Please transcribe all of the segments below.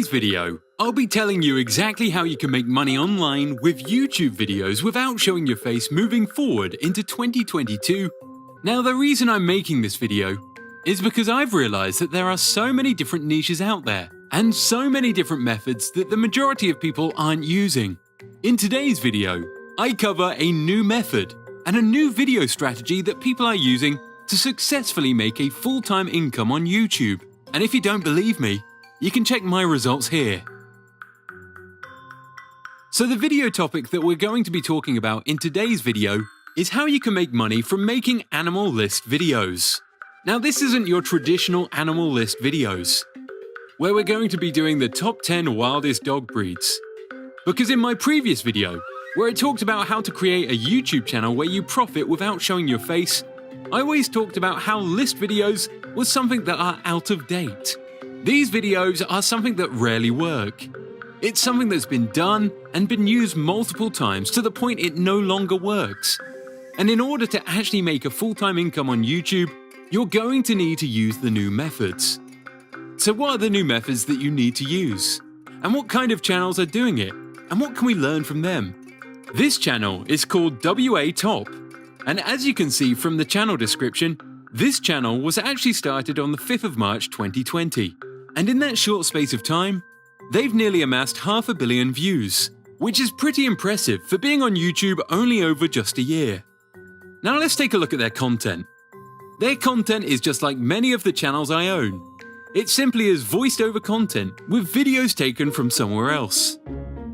today's video, I'll be telling you exactly how you can make money online with YouTube videos without showing your face moving forward into 2022. Now, the reason I'm making this video is because I've realized that there are so many different niches out there and so many different methods that the majority of people aren't using. In today's video, I cover a new method and a new video strategy that people are using to successfully make a full-time income on YouTube. And if you don't believe me, you can check my results here. So the video topic that we're going to be talking about in today's video is how you can make money from making animal list videos. Now, this isn't your traditional animal list videos, where we're going to be doing the top 10 wildest dog breeds. Because in my previous video, where I talked about how to create a YouTube channel where you profit without showing your face, I always talked about how list videos was something that are out of date. These videos are something that rarely work. It's something that's been done and been used multiple times to the point it no longer works. And in order to actually make a full-time income on YouTube, you're going to need to use the new methods. So what are the new methods that you need to use? And what kind of channels are doing it? And what can we learn from them? This channel is called WA Top. And as you can see from the channel description, this channel was actually started on the 5th of March 2020. And in that short space of time, they've nearly amassed 500 million views, which is pretty impressive for being on YouTube only over just a year. Now let's take a look at their content. Their content is just like many of the channels I own. It simply is voiced over content with videos taken from somewhere else.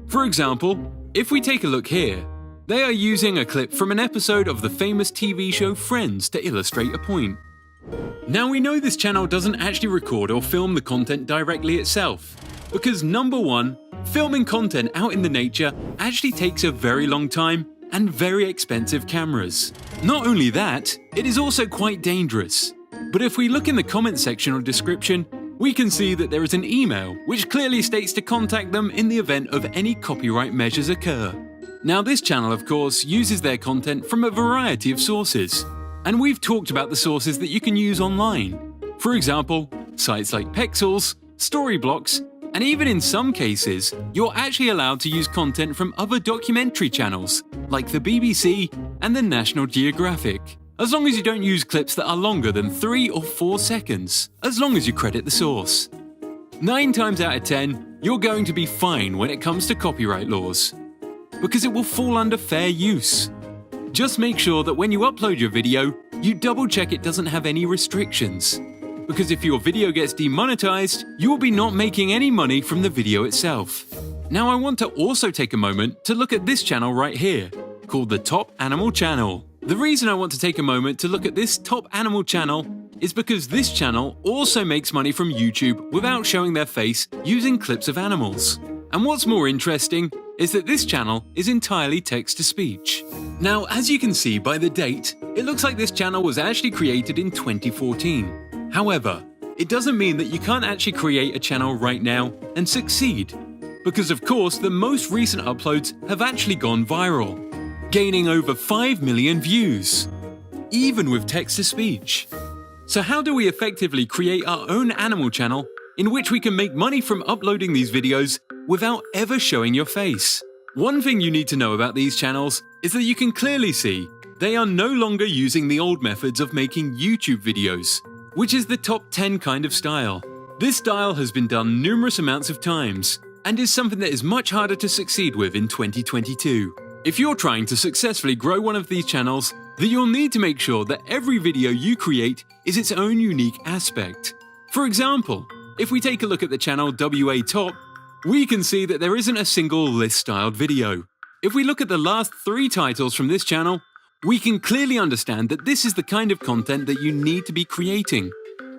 For example, if we take a look here, they are using a clip from an episode of the famous TV show Friends to illustrate a point. Now, we know this channel doesn't actually record or film the content directly itself, because number one, filming content out in the nature actually takes a very long time and very expensive cameras. Not only that, it is also quite dangerous. But if we look in the comment section or description, we can see that there is an email which clearly states to contact them in the event of any copyright measures occur. Now, this channel, of course, uses their content from a variety of sources. And we've talked about the sources that you can use online. For example, sites like Pexels, Storyblocks, and even in some cases, you're actually allowed to use content from other documentary channels, like the BBC and the National Geographic, as long as you don't use clips that are longer than 3 or 4 seconds, as long as you credit the source. 9 times out of 10, you're going to be fine when it comes to copyright laws, because it will fall under fair use. Just make sure that when you upload your video, you double check it doesn't have any restrictions. Because if your video gets demonetized, you will be not making any money from the video itself. Now, I want to also take a moment to look at this channel right here, called the Top Animal Channel. The reason I want to take a moment to look at this Top Animal Channel is because this channel also makes money from YouTube without showing their face using clips of animals. And what's more interesting is that this channel is entirely text-to-speech. Now, as you can see by the date, it looks like this channel was actually created in 2014. However, it doesn't mean that you can't actually create a channel right now and succeed. Because of course, the most recent uploads have actually gone viral, gaining over 5 million views, even with text-to-speech. So how do we effectively create our own animal channel in which we can make money from uploading these videos without ever showing your face? One thing you need to know about these channels is that you can clearly see they are no longer using the old methods of making YouTube videos, which is the top 10 kind of style. This style has been done numerous amounts of times and is something that is much harder to succeed with in 2022. If you're trying to successfully grow one of these channels, then you'll need to make sure that every video you create is its own unique aspect. For example, if we take a look at the channel WA Top, we can see that there isn't a single list-styled video. If we look at the last 3 titles from this channel, we can clearly understand that this is the kind of content that you need to be creating.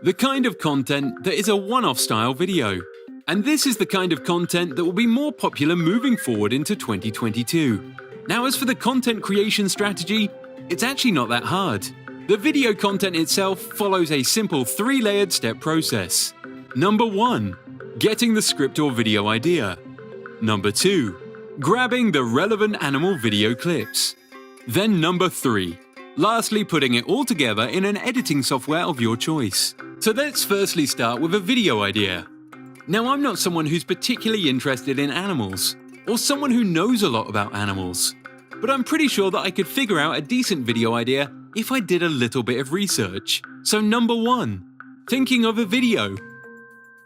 The kind of content that is a one-off style video. And this is the kind of content that will be more popular moving forward into 2022. Now, as for the content creation strategy, it's actually not that hard. The video content itself follows a simple 3-layered step process. Number 1. Getting the script or video idea. Number 2. Grabbing the relevant animal video clips. Then number 3. Lastly, putting it all together in an editing software of your choice. So let's firstly start with a video idea. Now, I'm not someone who's particularly interested in animals, or someone who knows a lot about animals, but I'm pretty sure that I could figure out a decent video idea if I did a little bit of research. So number 1, thinking of a video.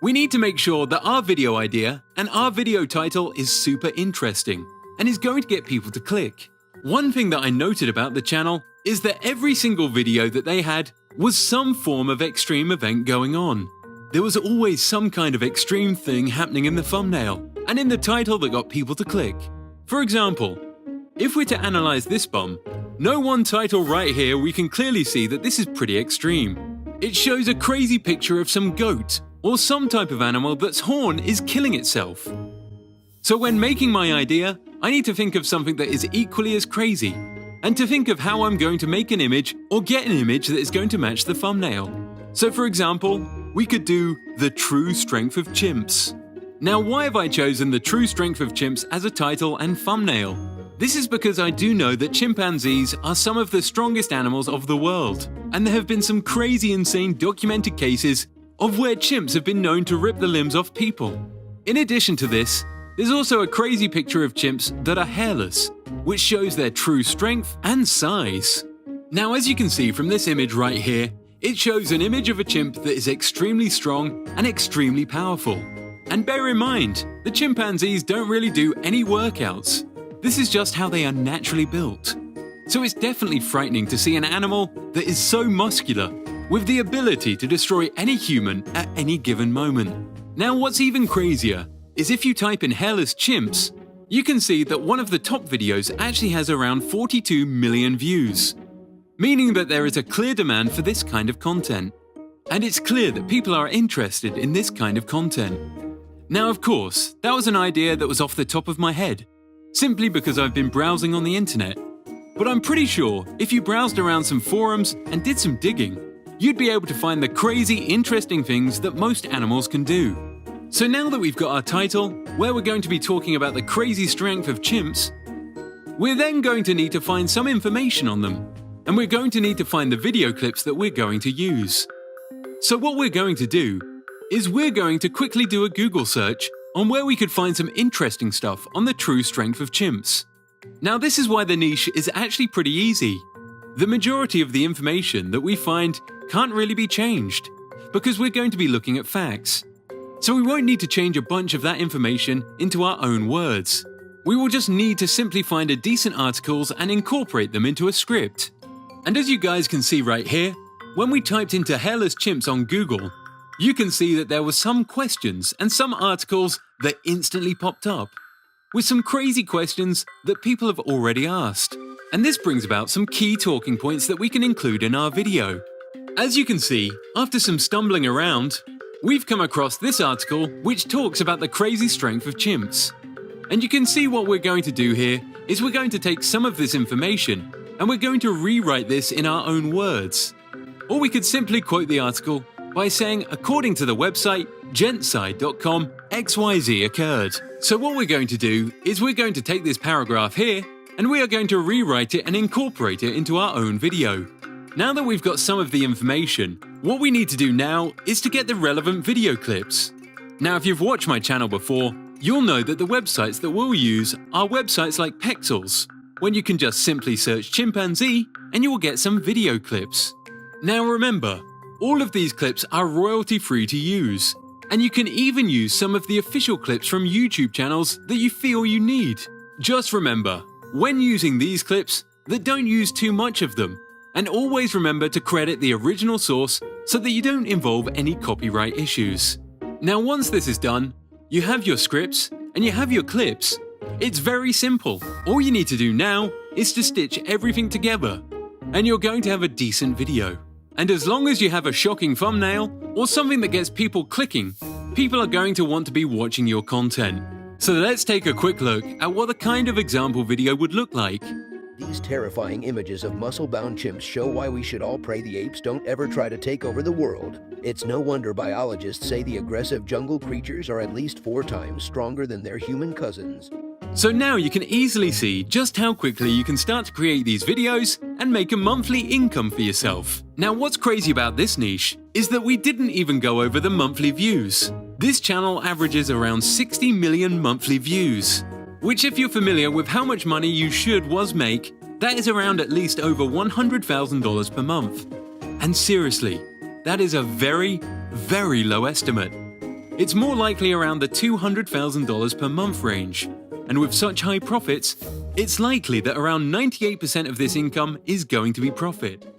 We need to make sure that our video idea and our video title is super interesting and is going to get people to click. One thing that I noted about the channel is that every single video that they had was some form of extreme event going on. There was always some kind of extreme thing happening in the thumbnail and in the title that got people to click. For example, if we're to analyze this bum, no one title right here, we can clearly see that this is pretty extreme. It shows a crazy picture of some goat or some type of animal that's horn is killing itself. So when making my idea, I need to think of something that is equally as crazy, and to think of how I'm going to make an image or get an image that is going to match the thumbnail. So for example, we could do the true strength of chimps. Now, why have I chosen the true strength of chimps as a title and thumbnail? This is because I do know that chimpanzees are some of the strongest animals of the world, and there have been some crazy insane documented cases of where chimps have been known to rip the limbs off people. In addition to this, there's also a crazy picture of chimps that are hairless, which shows their true strength and size. Now, as you can see from this image right here, it shows an image of a chimp that is extremely strong and extremely powerful. And bear in mind, the chimpanzees don't really do any workouts. This is just how they are naturally built. So it's definitely frightening to see an animal that is so muscular, with the ability to destroy any human at any given moment. Now, what's even crazier is if you type in hairless chimps, you can see that one of the top videos actually has around 42 million views, meaning that there is a clear demand for this kind of content. And it's clear that people are interested in this kind of content. Now, of course, that was an idea that was off the top of my head, simply because I've been browsing on the internet. But I'm pretty sure if you browsed around some forums and did some digging, you'd be able to find the crazy, interesting things that most animals can do. So now that we've got our title, where we're going to be talking about the crazy strength of chimps, we're then going to need to find some information on them, and we're going to need to find the video clips that we're going to use. So what we're going to do is we're going to quickly do a Google search on where we could find some interesting stuff on the true strength of chimps. Now, this is why the niche is actually pretty easy. The majority of the information that we find can't really be changed, because we're going to be looking at facts. So we won't need to change a bunch of that information into our own words. We will just need to simply find a decent articles and incorporate them into a script. And as you guys can see right here, when we typed into hairless chimps on Google, you can see that there were some questions and some articles that instantly popped up, with some crazy questions that people have already asked. And this brings about some key talking points that we can include in our video. As you can see, after some stumbling around, we've come across this article which talks about the crazy strength of chimps. And you can see what we're going to do here is we're going to take some of this information and we're going to rewrite this in our own words. Or we could simply quote the article by saying, according to the website gentside.com, XYZ occurred. So what we're going to do is we're going to take this paragraph here and we are going to rewrite it and incorporate it into our own video. Now that we've got some of the information, what we need to do now is to get the relevant video clips. Now, if you've watched my channel before, you'll know that the websites that we'll use are websites like Pexels, when you can just simply search chimpanzee and you will get some video clips. Now remember, all of these clips are royalty free to use, and you can even use some of the official clips from YouTube channels that you feel you need. Just remember, when using these clips, that don't use too much of them, and always remember to credit the original source so that you don't involve any copyright issues. Now, once this is done, you have your scripts and you have your clips. It's very simple. All you need to do now is to stitch everything together, and you're going to have a decent video. And as long as you have a shocking thumbnail or something that gets people clicking, people are going to want to be watching your content. So let's take a quick look at what the kind of example video would look like. These terrifying images of muscle-bound chimps show why we should all pray the apes don't ever try to take over the world. It's no wonder biologists say the aggressive jungle creatures are at least 4 times stronger than their human cousins. So now you can easily see just how quickly you can start to create these videos and make a monthly income for yourself. Now what's crazy about this niche is that we didn't even go over the monthly views. This channel averages around 60 million monthly views, which if you're familiar with how much money You Should Was make, that is around at least over $100,000 per month. And seriously, that is a very, very low estimate. It's more likely around the $200,000 per month range. And with such high profits, it's likely that around 98% of this income is going to be profit.